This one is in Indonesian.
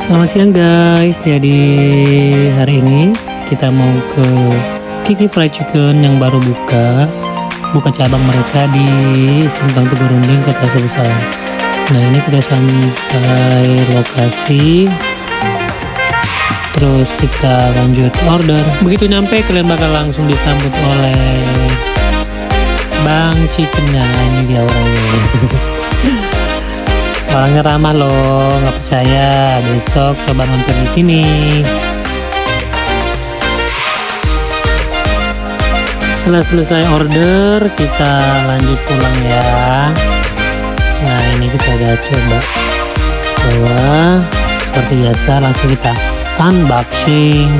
Selamat siang guys. Jadi hari ini kita mau ke Kiki Fried Chicken yang baru buka cabang mereka di Simpang Teguh Runding, Kota Salam. Nah ini kita sampai lokasi, terus kita lanjut order. Begitu nyampe kalian bakal langsung disambut oleh Bang Chickennya. Ini dia orangnya. Orangnya ramah loh, nggak percaya besok coba mampir di sini. Setelah selesai order kita lanjut pulang ya. Nah ini kita udah coba bawa seperti biasa, langsung kita unboxing.